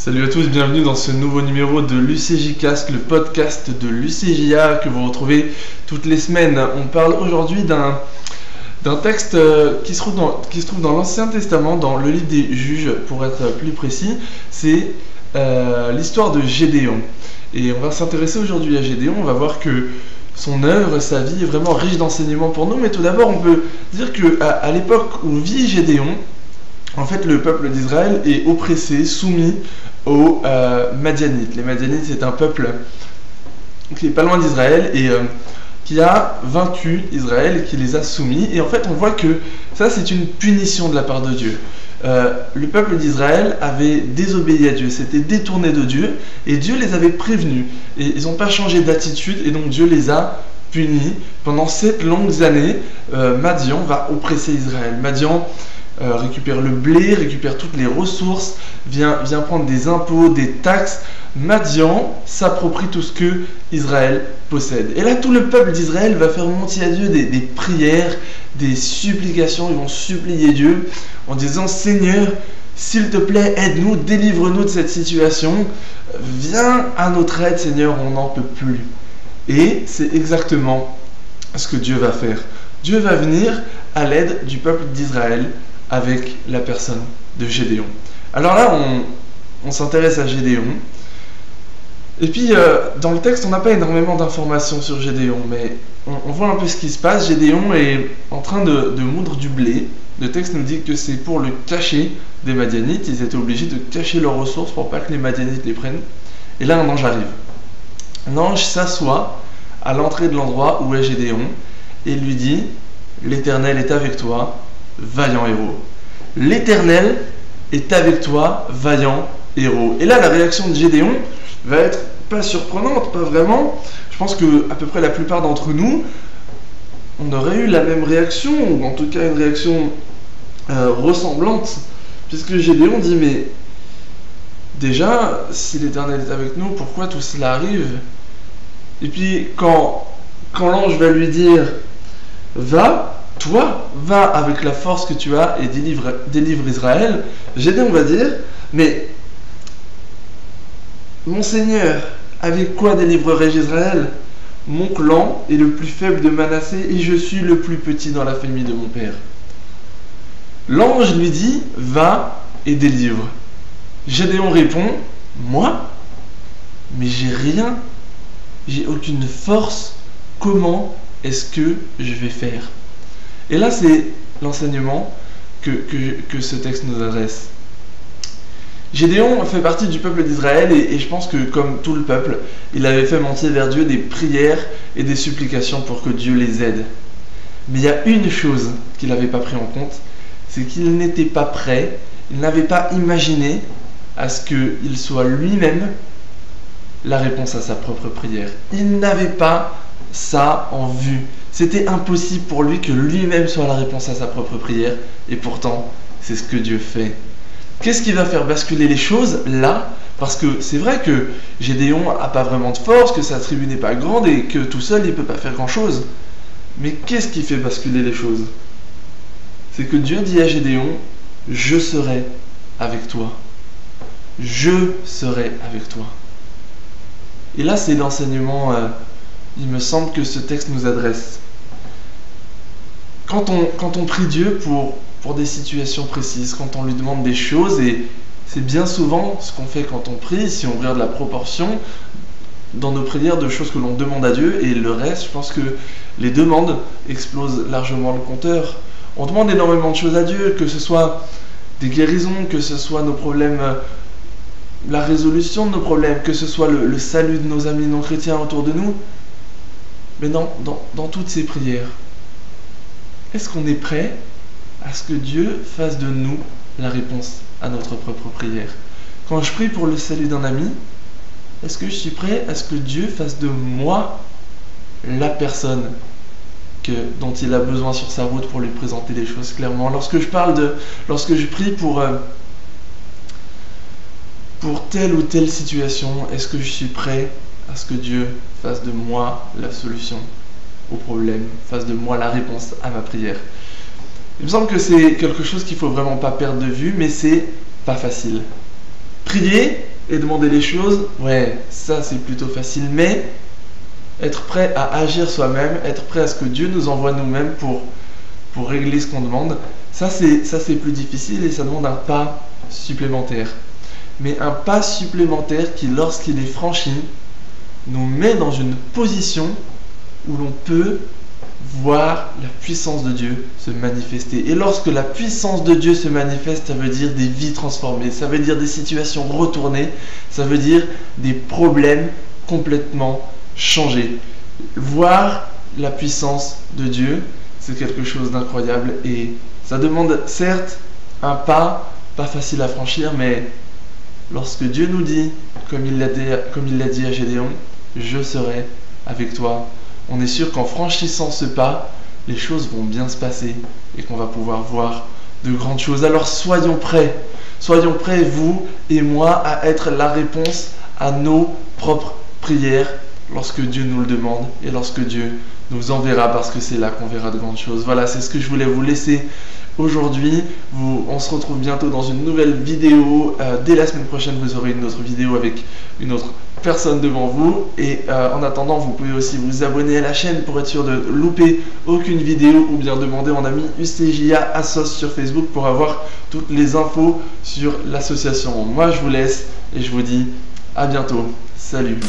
Salut à tous, bienvenue dans ce nouveau numéro de l'UCJcast, le podcast de l'UCJA que vous retrouvez toutes les semaines. On parle aujourd'hui d'un texte qui se trouve dans l'Ancien Testament, dans le livre des Juges pour être plus précis. C'est l'histoire de Gédéon. Et on va s'intéresser aujourd'hui à Gédéon, on va voir que son œuvre, sa vie est vraiment riche d'enseignements pour nous. Mais tout d'abord, on peut dire qu'à l'époque où vit Gédéon, en fait, le peuple d'Israël est oppressé, soumis aux Madianites. Les Madianites, c'est un peuple qui est pas loin d'Israël et qui a vaincu Israël et qui les a soumis. Et en fait, on voit que ça, c'est une punition de la part de Dieu. Le peuple d'Israël avait désobéi à Dieu, s'était détourné de Dieu, et Dieu les avait prévenus. Et ils n'ont pas changé d'attitude, et donc Dieu les a punis. Pendant 7 longues années, Madian va oppresser Israël. Madian récupère le blé, récupère toutes les ressources, vient prendre des impôts, des taxes. Madian s'approprie tout ce que Israël possède. Et là, tout le peuple d'Israël va faire monter à Dieu des prières, des supplications. Ils vont supplier Dieu en disant « Seigneur, s'il te plaît, aide-nous, délivre-nous de cette situation. Viens à notre aide, Seigneur, on n'en peut plus. » Et c'est exactement ce que Dieu va faire. Dieu va venir à l'aide du peuple d'Israël avec la personne de Gédéon. Alors là, on s'intéresse à Gédéon. Et puis, dans le texte, on n'a pas énormément d'informations sur Gédéon, mais on voit un peu ce qui se passe. Gédéon est en train de moudre du blé. Le texte nous dit que c'est pour le cacher des Madianites. Ils étaient obligés de cacher leurs ressources pour pas que les Madianites les prennent. Et là, un ange arrive. Un ange s'assoit à l'entrée de l'endroit où est Gédéon et lui dit « L'Éternel est avec toi, vaillant héros. L'Éternel est avec toi, vaillant héros. » Et là, la réaction de Gédéon va être pas surprenante, pas vraiment. Je pense que à peu près la plupart d'entre nous, on aurait eu la même réaction, ou en tout cas une réaction ressemblante, puisque Gédéon dit, mais déjà, si l'Éternel est avec nous, pourquoi tout cela arrive? Et puis, quand l'ange va lui dire, va avec la force que tu as et délivre Israël, Gédéon va dire, mais mon Seigneur, avec quoi délivrerai-je Israël? Mon clan est le plus faible de Manassé et je suis le plus petit dans la famille de mon père. L'ange lui dit, va et délivre. Gédéon répond, moi? Mais j'ai rien, j'ai aucune force, comment est-ce que je vais faire? Et là, c'est l'enseignement que ce texte nous adresse. Gédéon fait partie du peuple d'Israël et je pense que, comme tout le peuple, il avait fait monter vers Dieu des prières et des supplications pour que Dieu les aide. Mais il y a une chose qu'il n'avait pas pris en compte, c'est qu'il n'était pas prêt, il n'avait pas imaginé à ce qu'il soit lui-même la réponse à sa propre prière. Il n'avait pas ça en vue. C'était impossible pour lui que lui-même soit la réponse à sa propre prière, et pourtant, c'est ce que Dieu fait. Qu'est-ce qui va faire basculer les choses là? Parce que c'est vrai que Gédéon n'a pas vraiment de force, que sa tribu n'est pas grande et que tout seul il ne peut pas faire grand-chose. Mais qu'est-ce qui fait basculer les choses? C'est que Dieu dit à Gédéon, je serai avec toi. Je serai avec toi. Et là, c'est l'enseignement, il me semble, que ce texte nous adresse. Quand on prie Dieu pour des situations précises, quand on lui demande des choses, et c'est bien souvent ce qu'on fait quand on prie, si on regarde la proportion dans nos prières de choses que l'on demande à Dieu, et le reste, je pense que les demandes explosent largement le compteur. On demande énormément de choses à Dieu, que ce soit des guérisons, que ce soit nos problèmes, la résolution de nos problèmes, que ce soit le salut de nos amis non chrétiens autour de nous. Mais dans toutes ces prières, est-ce qu'on est prêt à ce que Dieu fasse de nous la réponse à notre propre prière? Quand je prie pour le salut d'un ami, est-ce que je suis prêt à ce que Dieu fasse de moi la personne dont il a besoin sur sa route pour lui présenter les choses clairement? Lorsque je prie pour telle ou telle situation, est-ce que je suis prêt à ce que Dieu fasse de moi la solution au problème, fasse de moi la réponse à ma prière? Il me semble que c'est quelque chose qu'il ne faut vraiment pas perdre de vue, mais c'est pas facile. Prier, et demander les choses, ouais, ça c'est plutôt facile. Mais être prêt à agir soi-même, être prêt à ce que Dieu nous envoie nous-mêmes pour régler ce qu'on demande, ça c'est plus difficile et ça demande un pas supplémentaire. Mais un pas supplémentaire qui, lorsqu'il est franchi, nous met dans une position où l'on peut voir la puissance de Dieu se manifester. Et lorsque la puissance de Dieu se manifeste, ça veut dire des vies transformées, ça veut dire des situations retournées, ça veut dire des problèmes complètement changés. Voir la puissance de Dieu, c'est quelque chose d'incroyable et ça demande certes un pas facile à franchir, mais lorsque Dieu nous dit, comme il l'a dit à Gédéon, je serai avec toi, on est sûr qu'en franchissant ce pas, les choses vont bien se passer et qu'on va pouvoir voir de grandes choses. Alors soyons prêts, vous et moi, à être la réponse à nos propres prières lorsque Dieu nous le demande et lorsque Dieu nous enverra, parce que c'est là qu'on verra de grandes choses. Voilà, c'est ce que je voulais vous laisser aujourd'hui. On se retrouve bientôt dans une nouvelle vidéo. Dès la semaine prochaine, vous aurez une autre vidéo avec une autre personne devant vous. Et en attendant, vous pouvez aussi vous abonner à la chaîne pour être sûr de louper aucune vidéo, ou bien demander mon ami UCJA Assos sur Facebook pour avoir toutes les infos sur l'association. Moi, je vous laisse et je vous dis à bientôt. Salut!